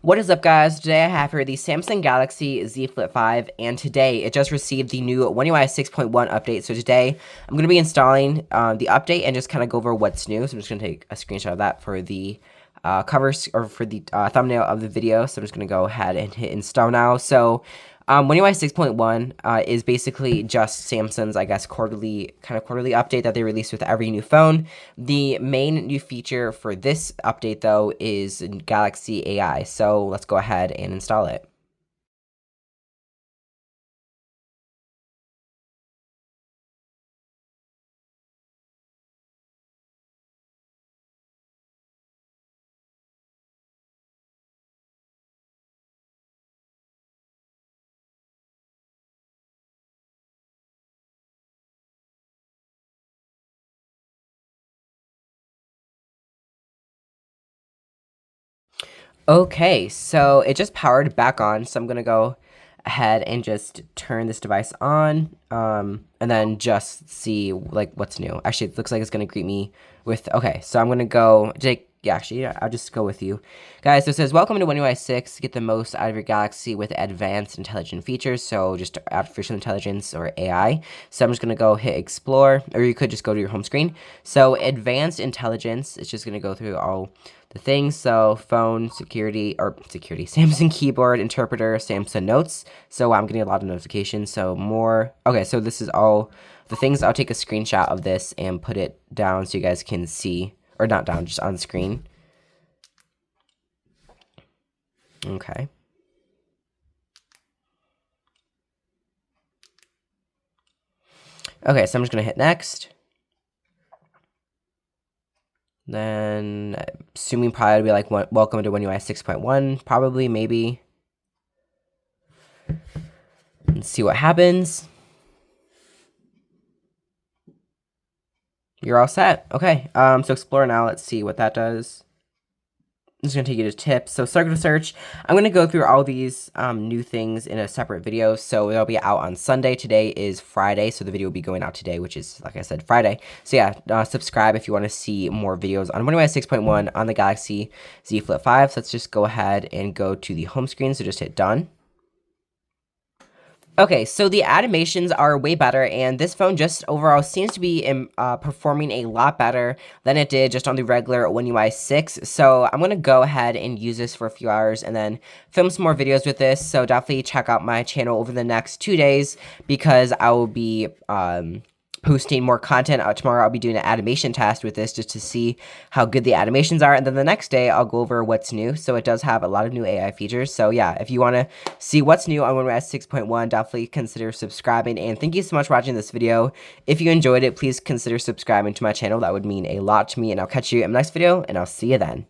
What is up, guys? Today I have here the Samsung Galaxy Z Flip 5, and today it just received the new One UI 6.1 update. So today I'm going to be installing the update and just kind of go over what's new. So I'm just going to take a screenshot of that for the covers or for the thumbnail of the video. So I'm just going to go ahead and hit install now. So One UI 6.1 is basically just Samsung's, I guess, quarterly update that they release with every new phone. The main new feature for this update, though, is Galaxy AI. So let's go ahead and install it. Okay, so it just powered back on, so I'm gonna go ahead and just turn this device on, and then just see like what's new. Actually, it looks like it's gonna greet me with, okay, so I'm gonna go take, yeah, actually, yeah, I'll just go with you. Guys, so it says, welcome to One UI 6, get the most out of your Galaxy with advanced intelligent features, so just artificial intelligence or AI. So I'm just gonna go hit explore, or you could just go to your home screen. So advanced intelligence, it's just gonna go through all the things. So phone, security, Samsung keyboard, interpreter, Samsung notes. So I'm getting a lot of notifications. So more, okay, so this is all the things. I'll take a screenshot of this and put it down so you guys can see, or not down, just on screen. Okay. Okay, so I'm just gonna hit next. Then, assuming probably it'll be like, welcome to One UI 6.1, probably, maybe. Let's see what happens. You're all set. Okay, so explore now. Let's see what that does. I'm just going to take you to tips. So circuit search, I'm going to go through all these new things in a separate video. So they'll be out on Sunday. Today is Friday, so the video will be going out today, which is, like I said, Friday. So yeah, subscribe if you want to see more videos on One UI 6.1 on the Galaxy Z Flip 5. So let's just go ahead and go to the home screen. So just hit done. Okay, so the animations are way better, and this phone just overall seems to be performing a lot better than it did just on the regular One UI 6. So I'm going to go ahead and use this for a few hours and then film some more videos with this. So definitely check out my channel over the next 2 days because I will be posting more content. Tomorrow I'll be doing an animation test with this just to see how good the animations are, and then the next day I'll go over what's new. So it does have a lot of new AI features. So yeah, if you want to see what's new on One UI 6.1, definitely consider subscribing, and thank you so much for watching this video. If you enjoyed it, please consider subscribing to my channel. That would mean a lot to me, and I'll catch you in the next video, and I'll see you then.